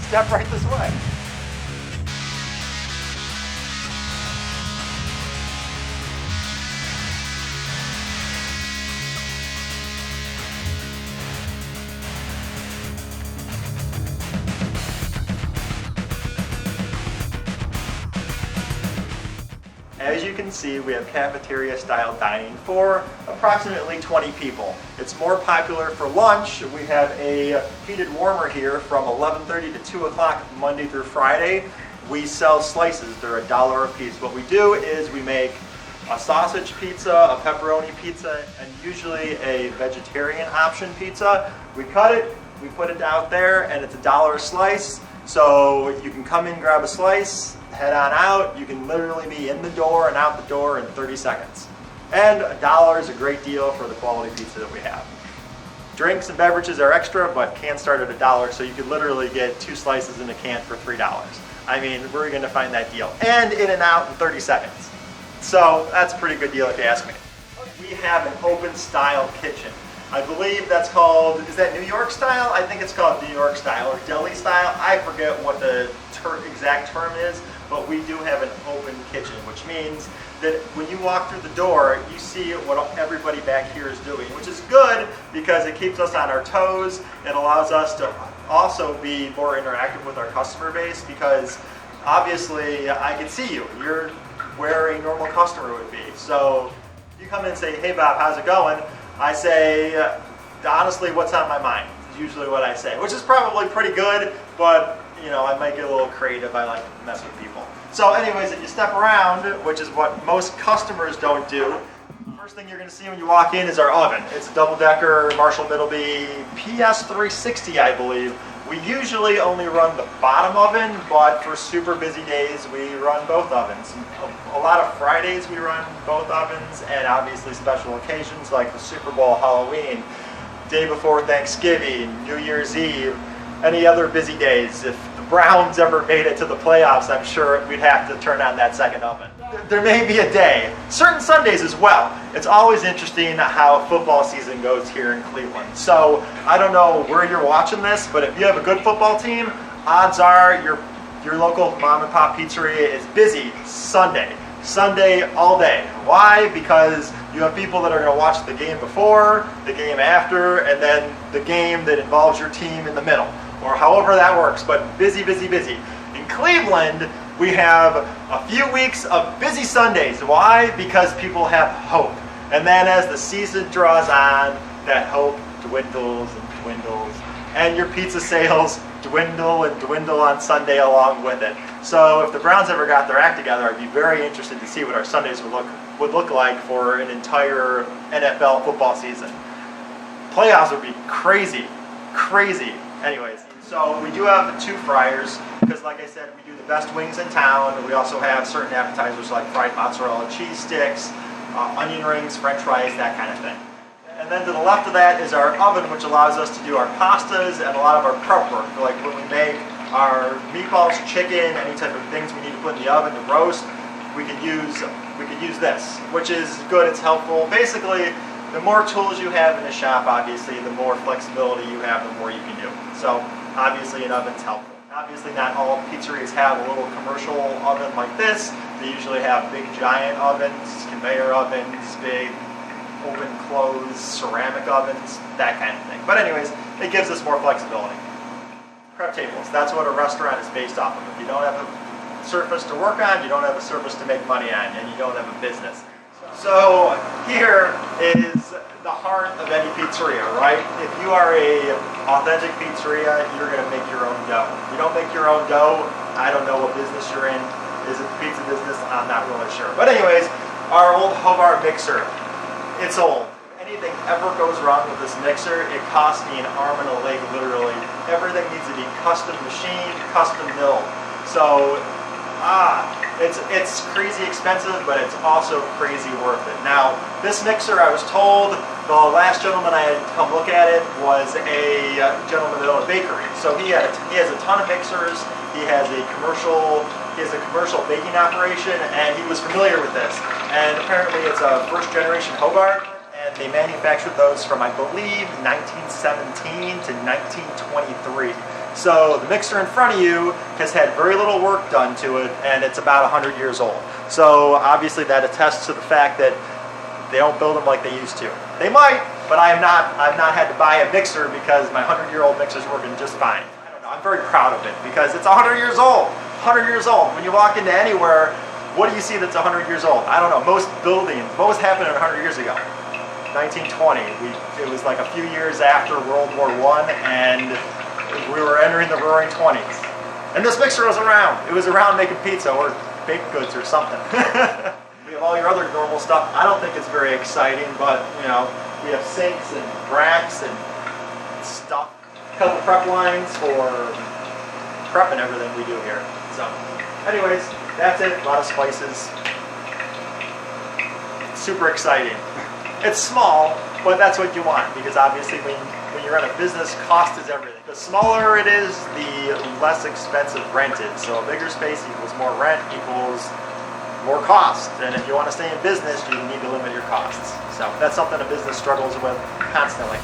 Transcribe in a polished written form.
Step right this way. As you can see, we have cafeteria style dining for approximately 20 people. It's more popular for lunch. We have a heated warmer here from 11:30 to 2 o'clock Monday through Friday. We sell slices, they're $1 a piece. What we do is we make a sausage pizza, a pepperoni pizza, and usually a vegetarian option pizza. We cut it, we put it out there, and it's $1 a slice. So you can come in, grab a slice, head on out. You can literally be in the door and out the door in 30 seconds. And $1 is a great deal for the quality pizza that we have. Drinks and beverages are extra, but cans start at $1, so you could literally get 2 slices in a can for $3. I mean, where are you gonna find that deal? And in and out in 30 seconds. So that's a pretty good deal if you ask me. We have an open style kitchen. I believe that's called, is that New York style? I think it's called New York style or deli style. I forget what the exact term is, but we do have an open kitchen, which means that when you walk through the door, you see what everybody back here is doing, which is good because it keeps us on our toes. It allows us to also be more interactive with our customer base because obviously I can see you. You're where a normal customer would be. So you come in and say, hey Bob, how's it going? I say, honestly, what's on my mind? Is usually what I say, which is probably pretty good, but you know, I might get a little creative. I like to mess with people. So anyways, if you step around, which is what most customers don't do, first thing you're going to see when you walk in is our oven. It's a double-decker Marshall Middleby PS360, I believe. We usually only run the bottom oven, but for super busy days, we run both ovens. A lot of Fridays we run both ovens, and obviously special occasions like the Super Bowl, Halloween, day before Thanksgiving, New Year's Eve, any other busy days. If the Browns ever made it to the playoffs, I'm sure we'd have to turn on that second oven. There may be a day, certain Sundays as well. It's always interesting how football season goes here in Cleveland. So I don't know where you're watching this, but if you have a good football team, odds are your local mom and pop pizzeria is busy Sunday all day. Why? Because you have people that are going to watch the game before, the game after, and then the game that involves your team in the middle, or however that works, but busy, busy, busy. In Cleveland, we have a few weeks of busy Sundays. Why? Because people have hope. And then as the season draws on, that hope dwindles and dwindles, and your pizza sales dwindle and dwindle on Sunday along with it. So if the Browns ever got their act together, I'd be very interested to see what our Sundays would look like for an entire NFL football season. Playoffs would be crazy, crazy. Anyways, so we do have 2 fryers because, like I said, we do the best wings in town. We also have certain appetizers like fried mozzarella cheese sticks, onion rings, french fries, that kind of thing. And then to the left of that is our oven, which allows us to do our pastas and a lot of our prep work. Like when we make our meatballs, chicken, any type of things we need to put in the oven to roast, we could use this, which is good, it's helpful. Basically, the more tools you have in the shop, obviously, the more flexibility you have, the more you can do. So obviously an oven's helpful. Obviously not all pizzerias have a little commercial oven like this. They usually have big giant ovens, conveyor ovens, big open close ceramic ovens, that kind of thing. But anyways, it gives us more flexibility. Prep tables, that's what a restaurant is based off of. If you don't have a surface to work on, you don't have a surface to make money on, and you don't have a business. So here is the heart of any pizzeria, right? If you are a authentic pizzeria, you're going to make your own dough. If you don't make your own dough, I don't know what business you're in. Is it the pizza business? I'm not really sure. But anyways, our old Hobart mixer, it's old. If anything ever goes wrong with this mixer, it costs me an arm and a leg, literally. Everything needs to be custom machined, custom milled. So, it's crazy expensive, but it's also crazy worth it. Now, this mixer, I was told, the last gentleman I had come look at it was a gentleman that owned a bakery. So he has a ton of mixers. He has a commercial baking operation, and he was familiar with this. And apparently it's a first generation Hobart, and they manufactured those from, I believe, 1917 to 1923. So the mixer in front of you has had very little work done to it, and it's about 100 years old. So obviously that attests to the fact that they don't build them like they used to. They might, but I've not had to buy a mixer because my 100-year-old mixer's working just fine. I don't know, I'm very proud of it because it's 100 years old. 100 years old. When you walk into anywhere, what do you see that's 100 years old? I don't know, most buildings, what was happening 100 years ago? 1920. It was like a few years after World War I, and we were entering the roaring 20s. And this mixer was around. It was around making pizza or baked goods or something. We have all your other normal stuff. I don't think it's very exciting, but you know, we have sinks and racks and stuff. A couple prep lines for prep and everything we do here. So, anyways, that's it. A lot of spices. Super exciting. It's small, but that's what you want because obviously when you're in a business, cost is everything. The smaller it is, the less expensive rent is. So a bigger space equals more rent equals more cost. And if you want to stay in business, you need to limit your costs. So that's something a business struggles with constantly.